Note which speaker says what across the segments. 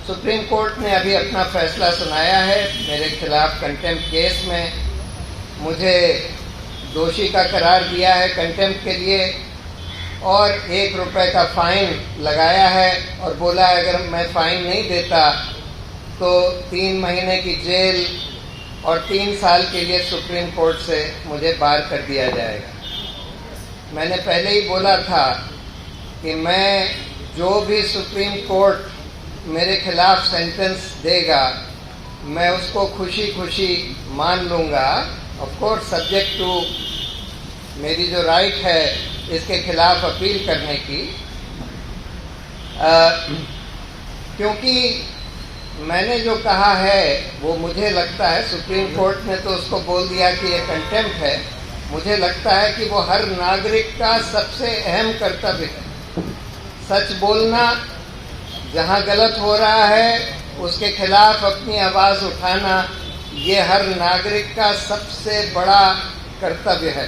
Speaker 1: Supreme court ने अभी अपना फैसला सुनाया है मेरे खिलाफ कंटेम्प्ट केस में। मुझे दोषी का करार दिया है कंटेम्प्ट के लिए और ₹1 का फ़ाइन लगाया है और बोला है अगर मैं फ़ाइन नहीं देता तो 3 महीने की जेल और 3 साल के लिए सुप्रीम कोर्ट से मुझे बार कर दिया जाएगा। मैंने पहले ही बोला था कि मैं जो भी सुप्रीम कोर्ट मेरे खिलाफ सेंटेंस देगा मैं उसको खुशी खुशी मान लूँगा, ऑफ कोर्स सब्जेक्ट टू मेरी जो राइट है इसके खिलाफ अपील करने की, क्योंकि मैंने जो कहा है वो मुझे लगता है सुप्रीम कोर्ट ने तो उसको बोल दिया कि ये कंटेम्प्ट है। मुझे लगता है कि वो हर नागरिक का सबसे अहम कर्तव्य है। सच बोलना, जहाँ गलत हो रहा है उसके खिलाफ अपनी आवाज़ उठाना, ये हर नागरिक का सबसे बड़ा कर्तव्य है।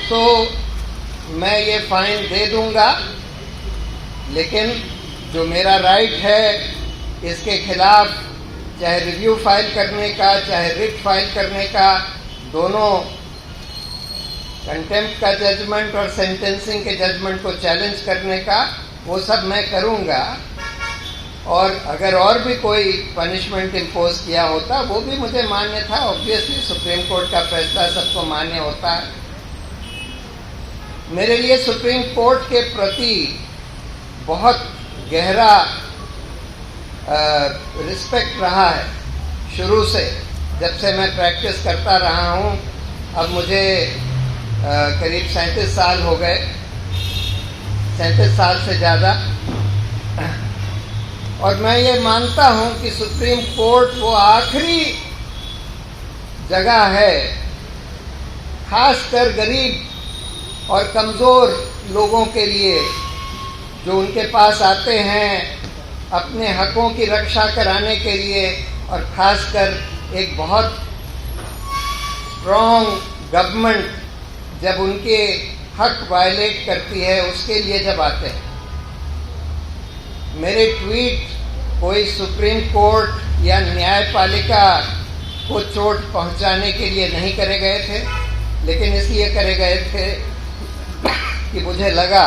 Speaker 1: तो मैं ये फ़ाइन दे दूँगा, लेकिन जो मेरा राइट है इसके खिलाफ चाहे रिव्यू फाइल करने का चाहे रिट फाइल करने का, दोनों कंटेम्प्ट का जजमेंट और सेंटेंसिंग के जजमेंट को चैलेंज करने का, वो सब मैं करूँगा। और अगर और भी कोई पनिशमेंट इम्पोज किया होता वो भी मुझे मान्य था। ऑब्वियसली सुप्रीम कोर्ट का फैसला सबको मान्य होता है। मेरे लिए सुप्रीम कोर्ट के प्रति बहुत गहरा रिस्पेक्ट रहा है शुरू से, जब से मैं प्रैक्टिस करता रहा हूँ। अब मुझे करीब 37 साल हो गए, 37 साल से ज़्यादा। और मैं ये मानता हूँ कि सुप्रीम कोर्ट वो आखिरी जगह है, खासकर गरीब और कमज़ोर लोगों के लिए, जो उनके पास आते हैं अपने हकों की रक्षा कराने के लिए, और खासकर एक बहुत स्ट्रॉन्ग गवर्नमेंट जब उनके हक वायलेट करती है उसके लिए जब आते हैं। मेरे ट्वीट कोई सुप्रीम कोर्ट या न्यायपालिका को चोट पहुंचाने के लिए नहीं करे गए थे, लेकिन इसलिए करे गए थे कि मुझे लगा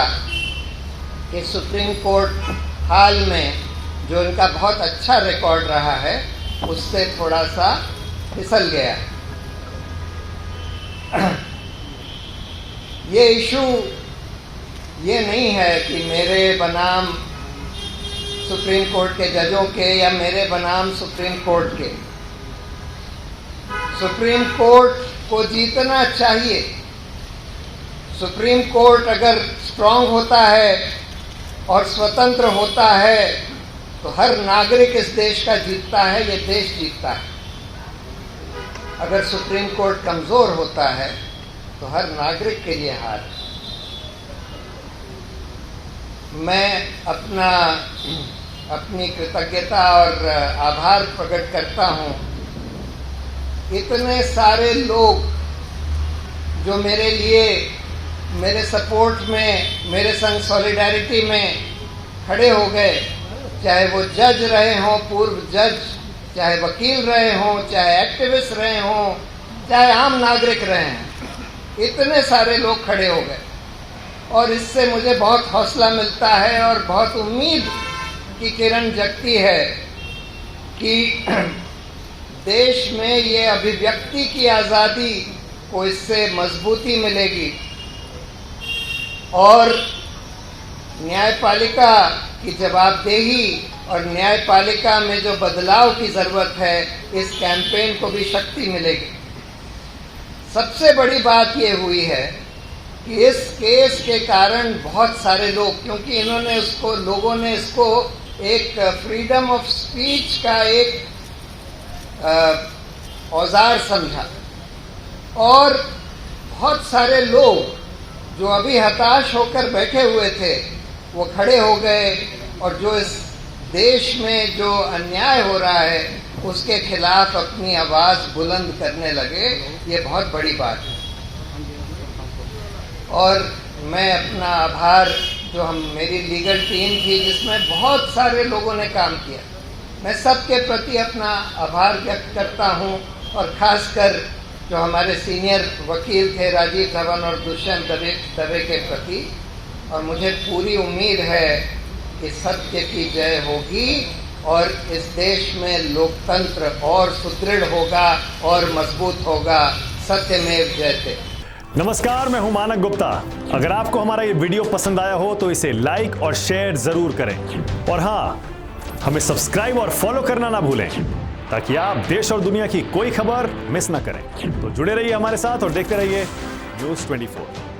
Speaker 1: कि सुप्रीम कोर्ट हाल में जो इनका बहुत अच्छा रिकॉर्ड रहा है उससे थोड़ा सा फिसल गया। ये इशू ये नहीं है कि मेरे बनाम सुप्रीम कोर्ट के जजों के या मेरे बनाम सुप्रीम कोर्ट के। सुप्रीम कोर्ट को जीतना चाहिए। सुप्रीम कोर्ट अगर स्ट्रांग होता है और स्वतंत्र होता है तो हर नागरिक इस देश का जीतता है, ये देश जीतता है। अगर सुप्रीम कोर्ट कमज़ोर होता है तो हर नागरिक के लिए हार है। मैं अपनी कृतज्ञता और आभार प्रकट करता हूँ। इतने सारे लोग जो मेरे लिए, मेरे सपोर्ट में, मेरे संग सॉलिडारिटी में खड़े हो गए, चाहे वो जज रहे हों, पूर्व जज, चाहे वकील रहे हों, चाहे एक्टिविस्ट रहे हों, चाहे आम नागरिक रहे हैं, इतने सारे लोग खड़े हो गए। और इससे मुझे बहुत हौसला मिलता है और बहुत उम्मीद की किरण जगती है कि देश में ये अभिव्यक्ति की आज़ादी को इससे मजबूती मिलेगी और न्यायपालिका की जवाबदेही और न्यायपालिका में जो बदलाव की ज़रूरत है, इस कैंपेन को भी शक्ति मिलेगी। सबसे बड़ी बात ये हुई है कि इस केस के कारण बहुत सारे लोग, क्योंकि लोगों ने इसको एक फ्रीडम ऑफ स्पीच का एक औजार समझा, और बहुत सारे लोग जो अभी हताश होकर बैठे हुए थे वो खड़े हो गए और जो इस देश में जो अन्याय हो रहा है उसके खिलाफ अपनी आवाज़ बुलंद करने लगे। ये बहुत बड़ी बात है और मैं अपना आभार जो मेरी लीगल टीम थी जिसमें बहुत सारे लोगों ने काम किया, मैं सबके प्रति अपना आभार व्यक्त करता हूं, और ख़ासकर जो हमारे सीनियर वकील थे राजीव धवन और दुष्यंत दवे के प्रति। और मुझे पूरी उम्मीद है कि सत्य की जय होगी और इस देश में लोकतंत्र और सुदृढ़ होगा और मजबूत होगा। सत्यमेव जयते।
Speaker 2: नमस्कार, मैं हूं मानक गुप्ता। अगर आपको हमारा ये वीडियो पसंद आया हो तो इसे लाइक और शेयर जरूर करें, और हाँ, हमें सब्सक्राइब और फॉलो करना ना भूलें ताकि आप देश और दुनिया की कोई खबर मिस ना करें। तो जुड़े रहिए हमारे साथ और देखते रहिए News 24।